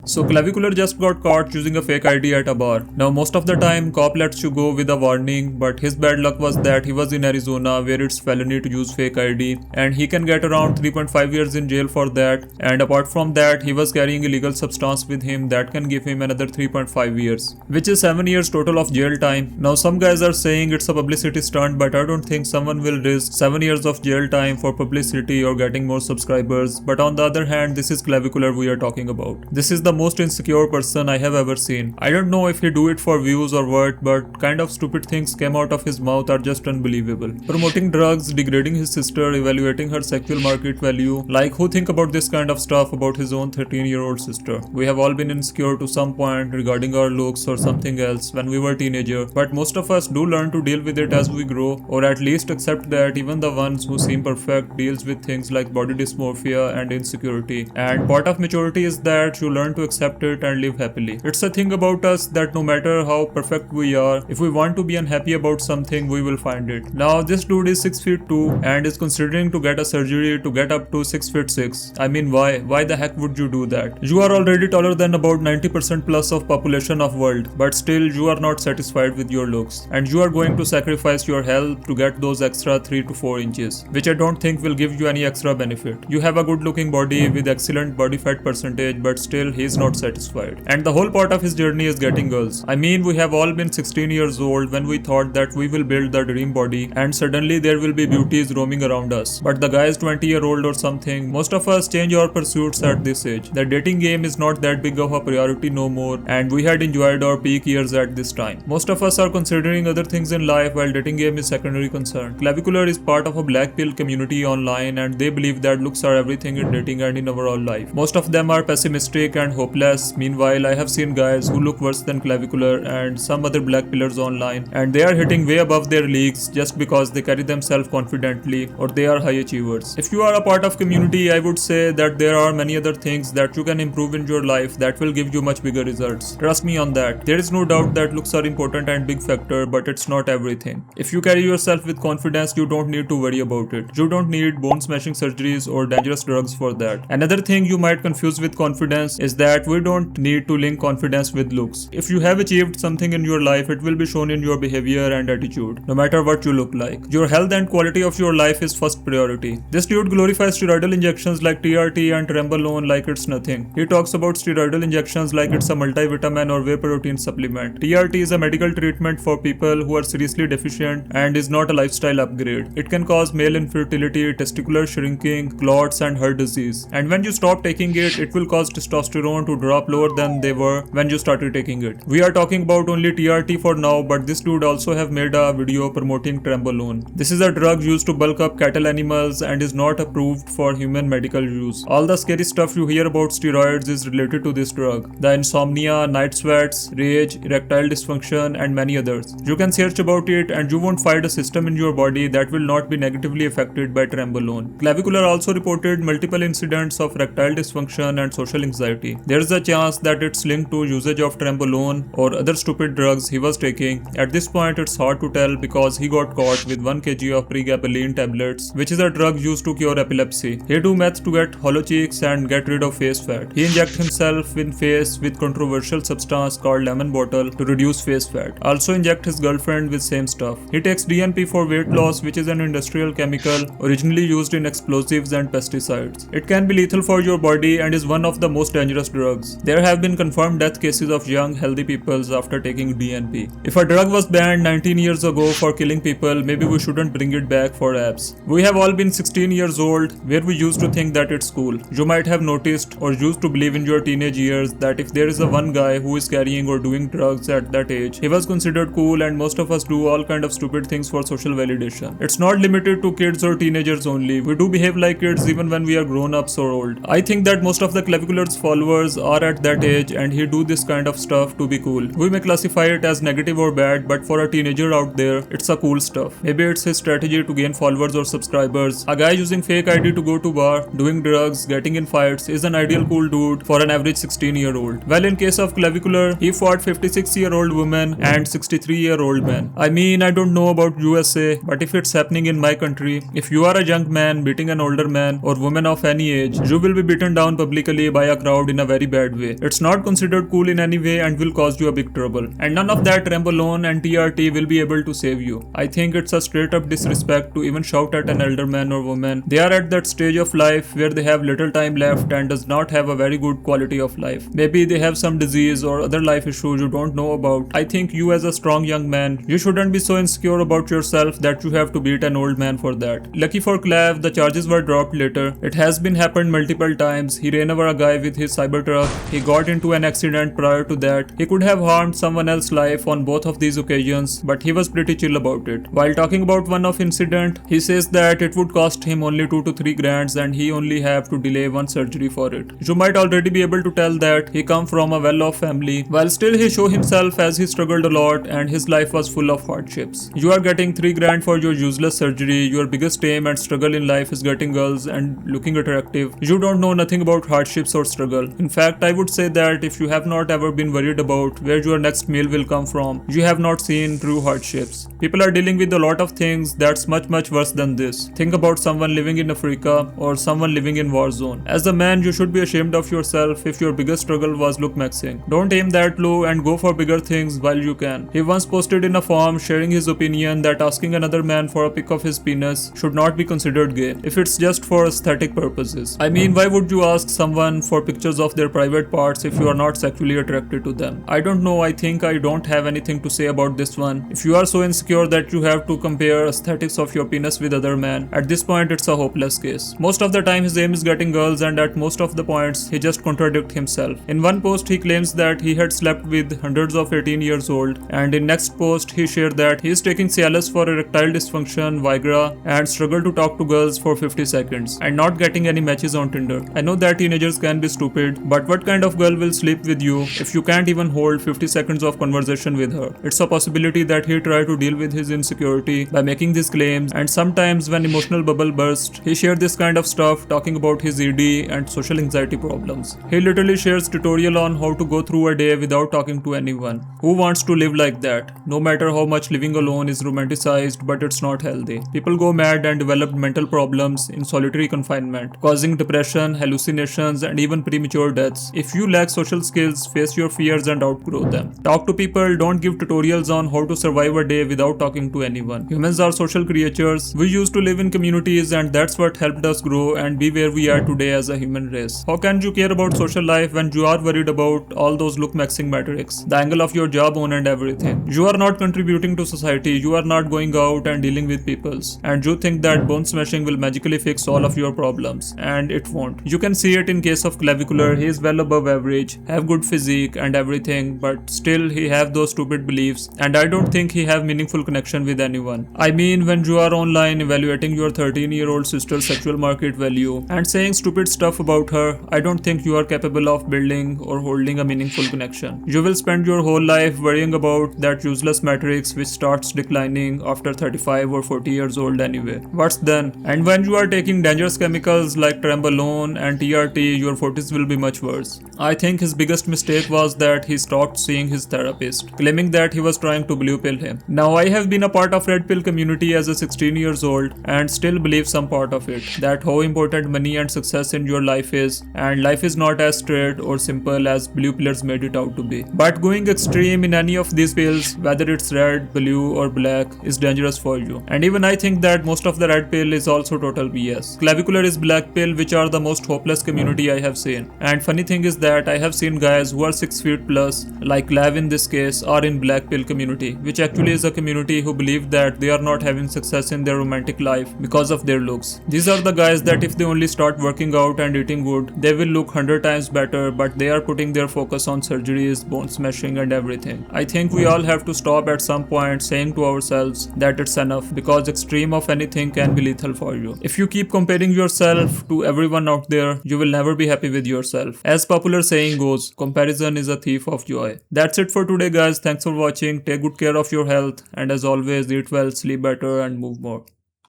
So Clavicular just got caught using a fake ID at a bar. Now most of the time cop lets you go with a warning, but his bad luck was that he was in Arizona where it's felony to use fake ID and he can get around 3.5 years in jail for that, and apart from that he was carrying illegal substance with him that can give him another 3.5 years, which is 7 years total of jail time. Now some guys are saying it's a publicity stunt, but I don't think someone will risk 7 years of jail time for publicity or getting more subscribers. But on the other hand, this is Clavicular we are talking about. This is the most insecure person I have ever seen. I don't know if he do it for views or what, but kind of stupid things came out of his mouth are just unbelievable. Promoting drugs, degrading his sister, evaluating her sexual market value. Like, who think about this kind of stuff about his own 13-year-old sister? We have all been insecure to some point regarding our looks or something else when we were teenager, but most of us do learn to deal with it as we grow, or at least accept that even the ones who seem perfect deals with things like body dysmorphia and insecurity. And part of maturity is that you learn to accept it and live happily. It's a thing about us that no matter how perfect we are, if we want to be unhappy about something, we will find it. Now this dude is 6 feet 2 and is considering to get a surgery to get up to 6 feet 6. I mean, why? Why the heck would you do that? You are already taller than about 90% plus of population of world, but still you are not satisfied with your looks, and you are going to sacrifice your health to get those extra 3 to 4 inches, which I don't think will give you any extra benefit. You have a good looking body with excellent body fat percentage, but still he is not satisfied. And the whole part of his journey is getting girls. I mean, we have all been 16 years old when we thought that we will build the dream body and suddenly there will be beauties roaming around us. But the guy is 20-year-old or something. Most of us change our pursuits at this age. The dating game is not that big of a priority no more, and we had enjoyed our peak years at this time. Most of us are considering other things in life while dating game is secondary concern. Clavicular is part of a black pill community online, and they believe that looks are everything in dating and in overall life. Most of them are pessimistic and hopeless. Meanwhile, I have seen guys who look worse than Clavicular and some other black pillars online, and they are hitting way above their leagues just because they carry themselves confidently or they are high achievers. If you are a part of community, I would say that there are many other things that you can improve in your life that will give you much bigger results. Trust me on that. There is no doubt that looks are important and big factor, but it's not everything. If you carry yourself with confidence, you don't need to worry about it. You don't need bone smashing surgeries or dangerous drugs for that. Another thing you might confuse with confidence is that we don't need to link confidence with looks. If you have achieved something in your life, it will be shown in your behavior and attitude, no matter what you look like. Your health and quality of your life is first priority. This dude glorifies steroidal injections like TRT and Trenbolone like it's nothing. He talks about steroidal injections like it's a multivitamin or whey protein supplement. TRT is a medical treatment for people who are seriously deficient and is not a lifestyle upgrade. It can cause male infertility, testicular shrinking, clots and heart disease. And when you stop taking it, it will cause testosterone to drop lower than they were when you started taking it. We are talking about only TRT for now, but this dude also have made a video promoting Trenbolone. This is a drug used to bulk up cattle animals and is not approved for human medical use. All the scary stuff you hear about steroids is related to this drug. The insomnia, night sweats, rage, erectile dysfunction and many others. You can search about it and you won't find a system in your body that will not be negatively affected by Trenbolone. Clavicular also reported multiple incidents of erectile dysfunction and social anxiety. There is a chance that it's linked to usage of Trenbolone or other stupid drugs he was taking. At this point it's hard to tell because he got caught with 1 kg of pregabalin tablets, which is a drug used to cure epilepsy. He do meth to get hollow cheeks and get rid of face fat. He inject himself in face with controversial substance called lemon bottle to reduce face fat. Also inject his girlfriend with same stuff. He takes DNP for weight loss, which is an industrial chemical originally used in explosives and pesticides. It can be lethal for your body and is one of the most dangerous drugs. There have been confirmed death cases of young healthy people after taking DNP. If a drug was banned 19 years ago for killing people, maybe we shouldn't bring it back for apps. We have all been 16 years old where we used to think that it's cool. You might have noticed or used to believe in your teenage years that if there is a one guy who is carrying or doing drugs at that age, he was considered cool, and most of us do all kind of stupid things for social validation. It's not limited to kids or teenagers only. We do behave like kids even when we are grown-ups or old. I think that most of the Clavicular's followers are at that age and he do this kind of stuff to be cool. We may classify it as negative or bad, but for a teenager out there, it's a cool stuff. Maybe it's his strategy to gain followers or subscribers. A guy using fake ID to go to bar, doing drugs, getting in fights is an ideal cool dude for an average 16-year-old. Well, in case of Clavicular, he fought 56-year-old women and 63-year-old men. I mean, I don't know about USA, but if it's happening in my country, if you are a young man beating an older man or woman of any age, you will be beaten down publicly by a crowd in a very very bad way. It's not considered cool in any way and will cause you a big trouble. And none of that Rambolone and TRT will be able to save you. I think it's a straight up disrespect to even shout at an elder man or woman. They are at that stage of life where they have little time left and does not have a very good quality of life. Maybe they have some disease or other life issues you don't know about. I think you as a strong young man, you shouldn't be so insecure about yourself that you have to beat an old man for that. Lucky for Clav, the charges were dropped later. It has been happened multiple times. He ran over a guy with his Cybertruck. He got into an accident prior to that. He could have harmed someone else's life on both of these occasions, but he was pretty chill about it. While talking about one of incident, he says that it would cost him only 2 to 3 grands and he only have to delay one surgery for it. You might already be able to tell that he come from a well-off family, while still he show himself as he struggled a lot and his life was full of hardships. You are getting 3 grand for your useless surgery. Your biggest aim and struggle in life is getting girls and looking attractive. You don't know nothing about hardships or struggle. In fact, I would say that if you have not ever been worried about where your next meal will come from, you have not seen true hardships. People are dealing with a lot of things that's much worse than this. Think about someone living in Africa or someone living in war zone. As a man, you should be ashamed of yourself if your biggest struggle was look maxing. Don't aim that low and go for bigger things while you can. He once posted in a forum sharing his opinion that asking another man for a pic of his penis should not be considered gay if it's just for aesthetic purposes. I mean, why would you ask someone for pictures of their private parts if you are not sexually attracted to them? I don't know, I think I don't have anything to say about this one. If you are so insecure that you have to compare aesthetics of your penis with other men, at this point it's a hopeless case. Most of the time his aim is getting girls and at most of the points he just contradicts himself. In one post he claims that he had slept with hundreds of 18 years old, and in next post he shared that he is taking Cialis for erectile dysfunction, Viagra, and struggle to talk to girls for 50 seconds and not getting any matches on Tinder. I know that teenagers can be stupid, but what kind of girl will sleep with you if you can't even hold 50 seconds of conversation with her? It's a possibility that he tried to deal with his insecurity by making these claims, and sometimes when emotional bubble bursts, he shared this kind of stuff talking about his ED and social anxiety problems. He literally shares tutorial on how to go through a day without talking to anyone. Who wants to live like that? No matter how much living alone is romanticized, but it's not healthy. People go mad and develop mental problems in solitary confinement, causing depression, hallucinations, and even premature deaths. If you lack social skills, face your fears and outgrow them. Talk to people, don't give tutorials on how to survive a day without talking to anyone. Humans are social creatures. We used to live in communities and that's what helped us grow and be where we are today as a human race. How can you care about social life when you are worried about all those look maxing metrics, the angle of your jawbone and everything? You are not contributing to society, you are not going out and dealing with peoples, and you think that bone smashing will magically fix all of your problems, and it won't. You can see it in case of Clavicular. He is well above average, have good physique and everything, but still he have those stupid beliefs, and I don't think he have meaningful connection with anyone. I mean, when you are online evaluating your 13-year-old sister's sexual market value and saying stupid stuff about her, I don't think you are capable of building or holding a meaningful connection. You will spend your whole life worrying about that useless matrix which starts declining after 35 or 40 years old anyway. What's then? And when you are taking dangerous chemicals like Trenbolone and TRT, your 40s will be much worse. I think his biggest mistake was that he stopped seeing his therapist, claiming that he was trying to blue pill him. Now I have been a part of red pill community as a 16 years old and still believe some part of it, that how important money and success in your life is, and life is not as straight or simple as blue pillars made it out to be. But going extreme in any of these pills, whether it's red, blue or black, is dangerous for you. And even I think that most of the red pill is also total BS. Clavicular is black pill, which are the most hopeless community I have seen. And funny thing is that I have seen guys who are 6 feet plus, like Lav in this case, are in black pill community, which actually is a community who believe that they are not having success in their romantic life because of their looks. These are the guys that if they only start working out and eating good, they will look 100 times better, but they are putting their focus on surgeries, bone smashing and everything. I think we all have to stop at some point saying to ourselves that it's enough, because extreme of anything can be lethal for you. If you keep comparing yourself to everyone out there, you will never be happy with yourself. As popular saying goes, comparison is a thief of joy. That's it for today guys. Thanks for watching. Take good care of your health, and as always, eat well, sleep better and move more.